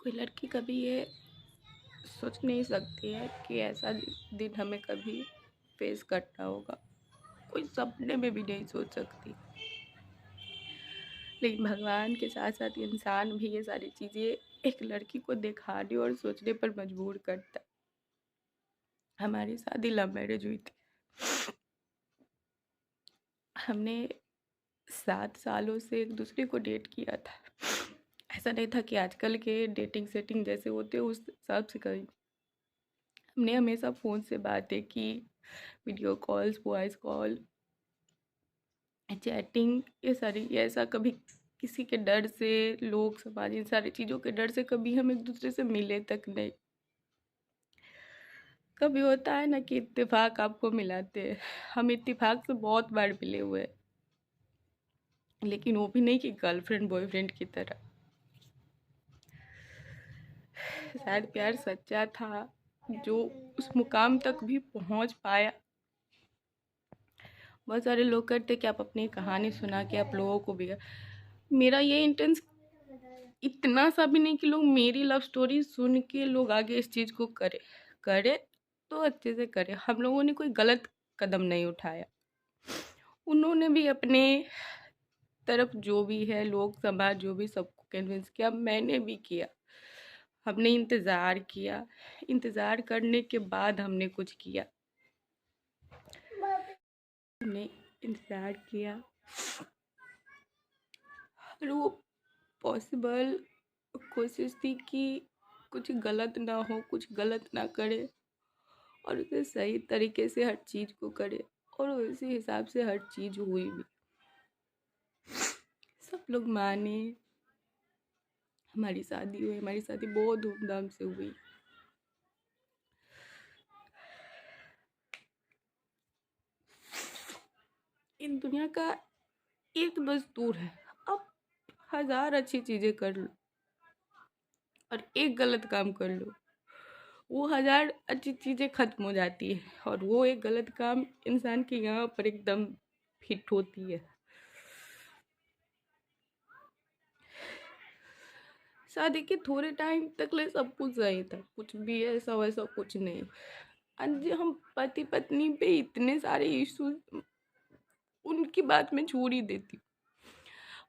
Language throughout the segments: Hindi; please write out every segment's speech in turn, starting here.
कोई लड़की कभी ये सोच नहीं सकती है कि ऐसा दिन हमें कभी फेस करना होगा। कोई सपने में भी नहीं सोच सकती। लेकिन भगवान के साथ साथ इंसान भी ये सारी चीज़ें एक लड़की को दिखाने और सोचने पर मजबूर करता है। हमारी शादी लव मैरिज हुई थी। हमने 7 सालों से एक दूसरे को डेट किया था। ऐसा नहीं था कि आजकल के डेटिंग सेटिंग जैसे होते उस हिसाब से करी। हमने हमेशा फ़ोन से बातें की, video calls, voice call, chatting, ये ऐसा कभी किसी के डर से, लोग समाज इन सारी चीज़ों के डर से कभी हम एक दूसरे से मिले तक नहीं। कभी होता है ना कि इत्तेफाक आपको मिलाते हैं। हम इत्तेफाक से बहुत बार मिले हुए हैं, लेकिन वो भी नहीं कि गर्लफ्रेंड बॉयफ्रेंड की तरह। शायद प्यार सच्चा था जो उस मुकाम तक भी पहुंच पाया। बहुत सारे लोग करते कि आप अपनी कहानी सुना के आप लोगों को भी, मेरा ये इंटेंस इतना सा भी नहीं कि लोग मेरी लव स्टोरी सुन के लोग आगे इस चीज़ को करे करे तो अच्छे से करे। हम लोगों ने कोई गलत कदम नहीं उठाया। उन्होंने भी अपने तरफ जो भी है, लोग समाज जो भी, सबको कन्विंस किया, मैंने भी किया। हमने इंतज़ार किया, इंतज़ार करने के बाद हमने कुछ किया। हमने इंतज़ार किया और वो पॉसिबल कोशिश थी कि कुछ गलत ना हो, कुछ गलत ना करे और उसे सही तरीके से हर चीज़ को करे, और उसी हिसाब से हर चीज़ हुई भी। सब लोग माने, हमारी शादी हुई। हमारी शादी बहुत धूमधाम से हुई। इन दुनिया का एक दस्तूर है, आप 1000 अच्छी चीज़ें कर लो और एक गलत काम कर लो, वो 1000 अच्छी चीज़ें खत्म हो जाती है और वो एक गलत काम इंसान के यहाँ पर एकदम फिट होती है। शादी के थोड़े टाइम तक ले सब कुछ सही था, कुछ भी ऐसा वैसा कुछ नहीं। आज हम पति पत्नी पे इतने सारे इश्यूज, उनकी बात मैं छोड़ ही देती।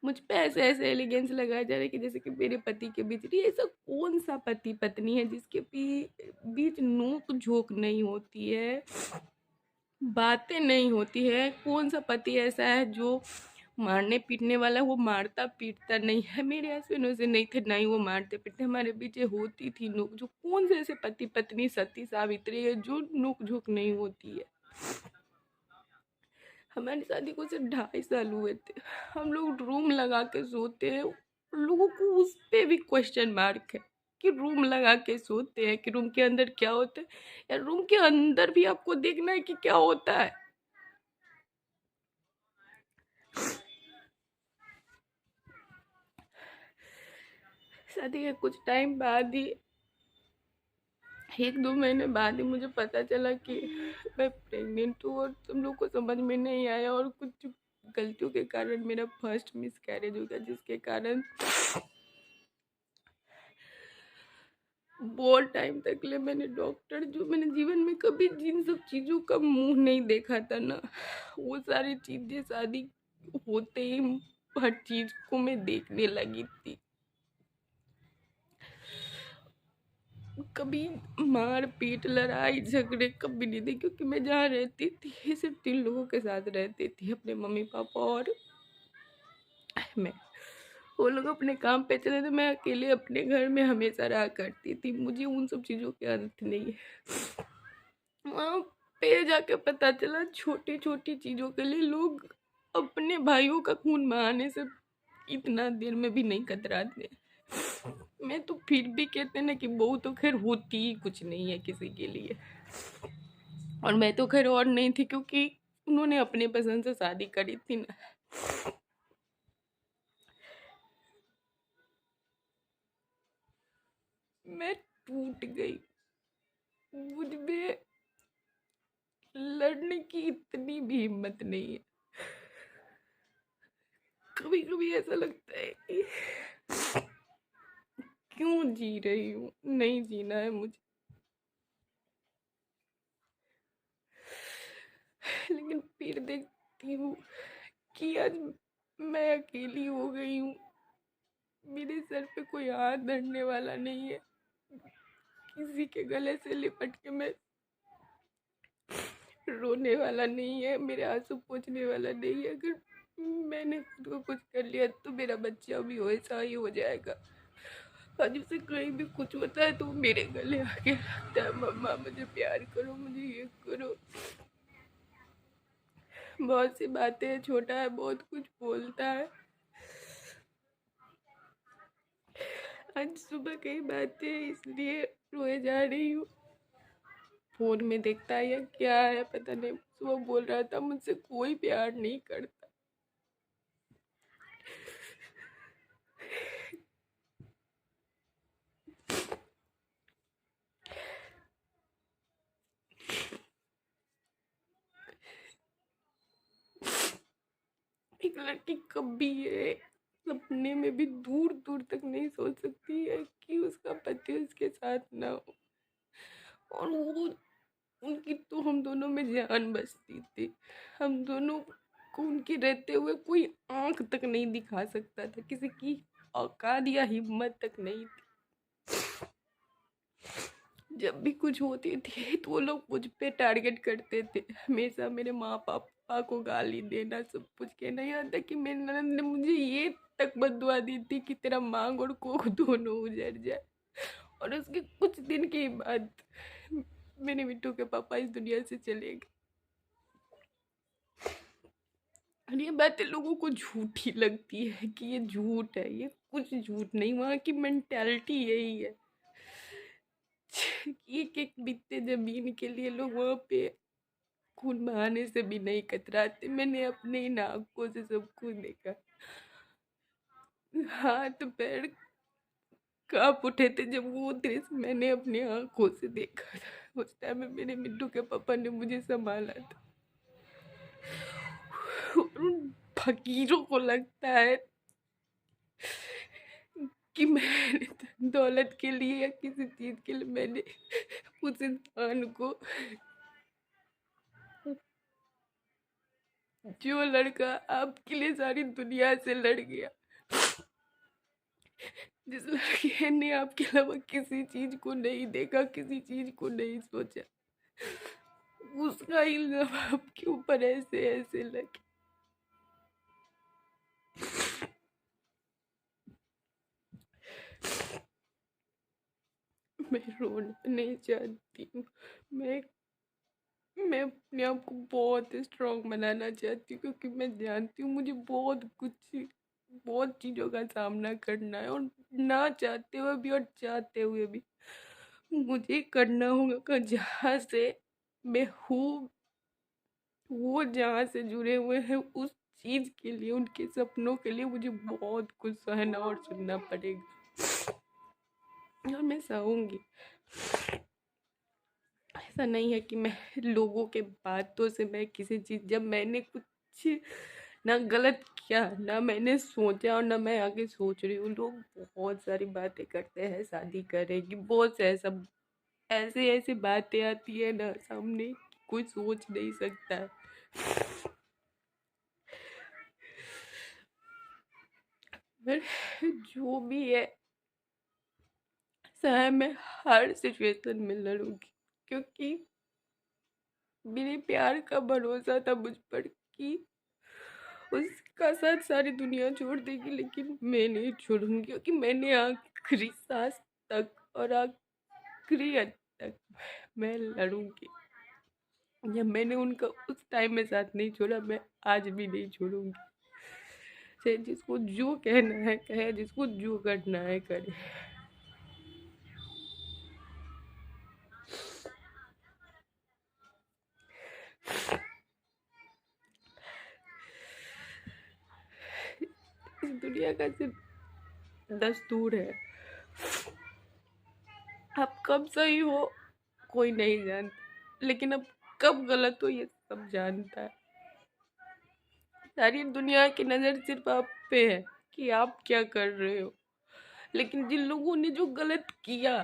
मुझ पे ऐसे ऐसे एलिगेंस लगाए जा रहे हैं कि जैसे कि मेरे पति के बीच, ये ऐसा कौन सा पति पत्नी है जिसके बीच नोक झोंक नहीं होती है, बातें नहीं होती है? कौन सा पति ऐसा है जो मारने पीटने वाला है? वो मारता पीटता नहीं है। मेरे हस्बैंड वैसे नहीं थे, ना ही वो मारते पीटते। हमारे बीच होती थी नोक झोंक। कौन से ऐसे पति पत्नी सती सावित्री है जो नोक झोंक नहीं होती है? हमारी शादी को सिर्फ 2.5 साल हुए थे। हम लोग रूम लगा के सोते हैं, लोगों को उस पे भी क्वेश्चन मार्क है कि रूम लगा के सोते हैं कि रूम के अंदर क्या होता है। यार रूम के अंदर भी आपको देखना है कि क्या होता है। शादी के कुछ टाइम बाद ही, 1-2 महीने बाद ही मुझे पता चला कि मैं प्रेग्नेंट हूँ और तुम लोग को समझ में नहीं आया और कुछ गलतियों के कारण मेरा फर्स्ट मिसकैरेज हो गया, जिसके कारण बहुत टाइम तक ले मैंने डॉक्टर, जो मैंने जीवन में कभी जिन सब चीज़ों का मुंह नहीं देखा था ना, वो सारी चीज़ें शादी होते ही हर चीज़ को मैं देखने लगी थी। कभी मार पीट लड़ाई झगड़े कभी नहीं थे, क्योंकि मैं जहाँ रहती थी सिर्फ 3 लोगों के साथ रहती थी, अपने मम्मी पापा और मैं। वो लोग अपने काम पे चले थे, मैं अकेले अपने घर में हमेशा रहा करती थी। मुझे उन सब चीज़ों की आदत नहीं है। वहाँ पे जाके पता चला छोटी छोटी चीज़ों के लिए लोग अपने भाइयों का खून बहाने से इतना देर में भी नहीं कतराते। मैं तो फिर भी कहते ना कि बहू तो खैर होती ही कुछ नहीं है किसी के लिए, और मैं तो खैर और नहीं थी क्योंकि उन्होंने अपने पसंद से शादी करी थी ना। मैं टूट गई। मुझ में लड़ने की इतनी भी हिम्मत नहीं है। कभी कभी ऐसा लगता है क्यों जी रही हूँ? नहीं जीना है मुझे। लेकिन फिर देखती हूँ कि आज मैं अकेली हो गई हूँ। मेरे सर पे कोई हाथ धरने वाला नहीं है, किसी के गले से लिपट के मैं रोने वाला नहीं है, मेरे आंसू पोंछने वाला नहीं है। अगर मैंने खुद को कुछ कर लिया तो मेरा बच्चा भी वैसा ही हो जाएगा। आज उसे कहीं भी कुछ होता है तो वो मेरे गले आके लगता है, मम्मा मुझे प्यार करो, मुझे ये करो। बहुत सी बातें हैं, छोटा है, बहुत कुछ बोलता है। आज सुबह कई बातें इसलिए रोए जा रही हूँ। फोन में देखता है या क्या है पता नहीं, सुबह बोल रहा था मुझसे कोई प्यार नहीं करता। एक लड़की कभी ये सपने में भी दूर दूर तक नहीं सोच सकती है कि उसका पति उसके साथ ना हो। और वो उनकी तो हम दोनों में जान बसती थी। हम दोनों को उनके रहते हुए कोई आंख तक नहीं दिखा सकता था, किसी की औकात या हिम्मत तक नहीं थी। जब भी कुछ होती थी तो वो लोग मुझ पे टारगेट करते थे, हमेशा मेरे माँ पापा को गाली देना, सब कुछ कहना। यहाँ तक कि मेरी ननद ने मुझे ये तक बददुआ दी थी कि तेरा मांग और कोख दोनों उजड़ जाए। और उसके कुछ दिन के बाद मेरे मिट्टू के पापा इस दुनिया से चले गए। और ये बातें लोगों को झूठी लगती है कि ये झूठ है, ये कुछ झूठ नहीं, वहाँ की मेंटालिटी यही है। एक एक बित्ते जमीन के लिए लोग वहाँ पे खून बहाने से भी नहीं कतराते। मैंने अपने इन आंखों से सब कुछ देखा, हाथ पैर कांप उठे थे जब वो दृश्य मैंने अपनी आंखों से देखा था। उस टाइम में मेरे मिट्टू के पापा ने मुझे संभाला था। और उन फकीरों को लगता है कि मैंने दौलत के लिए या किसी चीज के लिए मैंने उस इंसान को, जो लड़का आपके लिए सारी दुनिया से लड़ गया, जिस लड़के ने आपके अलावा किसी चीज को नहीं देखा, किसी चीज को नहीं सोचा, उसका इल्जाम आपके ऊपर ऐसे ऐसे लगे। मैं रोना नहीं चाहती हूँ। मैं मैं अपने आप को बहुत स्ट्रांग बनाना चाहती हूँ, क्योंकि मैं जानती हूँ मुझे बहुत चीज़ों का सामना करना है, और ना चाहते हुए भी और चाहते हुए भी मुझे करना होगा। जहाँ से मैं हूँ, वो जहाँ से जुड़े हुए हैं, उस चीज़ के लिए, उनके सपनों के लिए मुझे बहुत कुछ सहना और सुनना पड़ेगा। और मैं सहूँगी। ऐसा नहीं है कि मैं लोगों के बातों से मैं किसी चीज़, जब मैंने कुछ ना गलत किया, ना मैंने सोचा और ना मैं आगे सोच रही हूँ। लोग बहुत सारी बातें करते हैं, शादी करेगी, बहुत से ऐसा ऐसे ऐसी बातें आती है ना सामने, कोई सोच नहीं सकता है। पर जो भी है, चाहे मैं हर सिचुएशन में लड़ूंगी, क्योंकि मेरे प्यार का भरोसा था मुझ पर कि उसका साथ सारी दुनिया छोड़ देगी, लेकिन मैं नहीं छोड़ूंगी, क्योंकि मैंने आखिरी सांस तक और आखिरी हद तक मैं लड़ूंगी। जब मैंने उनका उस टाइम में साथ नहीं छोड़ा, मैं आज भी नहीं छोड़ूंगी। चाहे जिसको जो कहना है कहे, जिसको जो करना है करे। इस दुनिया का सिर्फ दस्तूर है, आप कब सही हो कोई नहीं जानता, लेकिन अब कब गलत हो ये सब जानता है। सारी दुनिया की नज़र सिर्फ आप पे है कि आप क्या कर रहे हो, लेकिन जिन लोगों ने जो गलत किया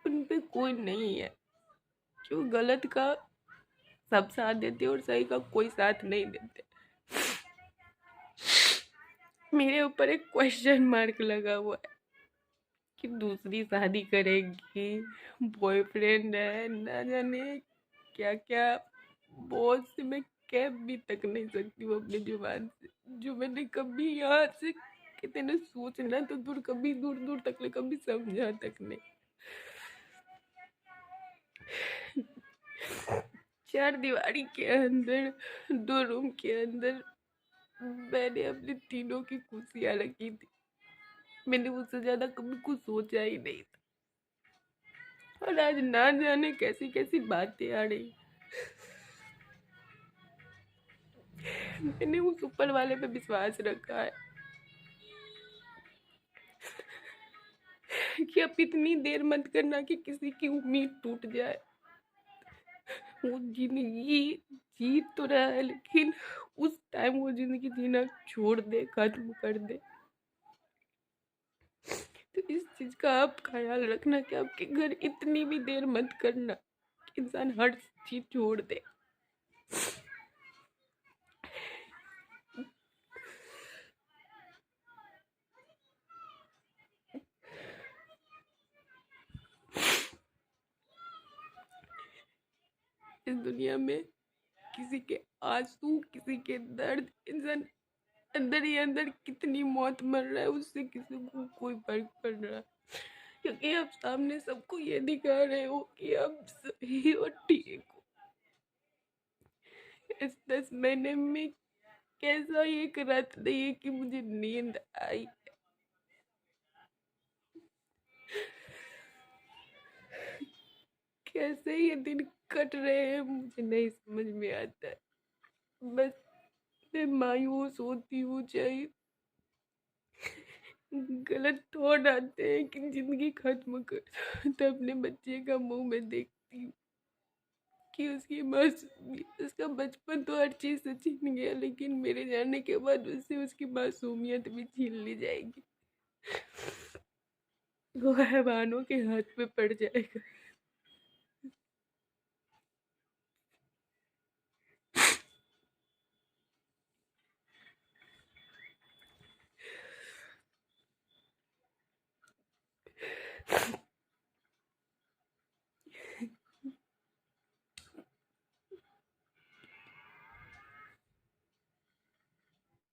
उन पे कोई नहीं है। जो गलत का सब साथ देते और सही का कोई साथ नहीं देते। मेरे ऊपर एक क्वेश्चन मार्क लगा हुआ है कि दूसरी शादी करेगी, बॉयफ्रेंड है, ना जाने क्या क्या। बहुत से मैं कह भी तक नहीं सकती हूँ अपनी जुबान से, जो मैंने कभी यहाँ से कितने सोचना तो दूर, कभी दूर दूर तक ले कभी समझा तक नहीं। 4 दीवारी के अंदर 2 रूम के अंदर मैंने अपनी तीनों की खुशियाँ रखी थी। मैंने उससे ज्यादा कभी कुछ सोचा ही नहीं था। और आज ना जाने कैसी कैसी बातें आ रही। मैंने उस ऊपर वाले पे विश्वास रखा है कि अब इतनी देर मत करना कि किसी की उम्मीद टूट जाए। वो जिंदगी जी तो रहा है, लेकिन उस टाइम वो जिंदगी जीना छोड़ दे, खत्म कर दे। तो इस चीज का आप ख्याल रखना कि आपके घर इतनी भी देर मत करना कि इंसान हर चीज छोड़ दे। इस दुनिया में किसी के आंसू, किसी के दर्द, इंसान अंदर ही अंदर कितनी मौत मर रहा है उससे किसी को कोई फर्क पड़ रहा है, क्योंकि आप सामने सबको ये दिखा रहे हो कि आप सही और ठीक हो। इस 10 महीने में कैसा एक रात नहीं है कि मुझे नींद आई। कैसे ये दिन कट रहे हैं मुझे नहीं समझ में आता है। बस मैं मायूस होती हूँ, चाहे गलत थॉट आते हैं कि जिंदगी खत्म कर, तो अपने बच्चे का मुंह में देखती हूँ कि उसकी उसका बचपन तो हर चीज से छीन गया, लेकिन मेरे जाने के बाद उससे उसकी मासूमियत भी छीन ली जाएगी। वो हैवानों के हाथ में पड़ जाएगा।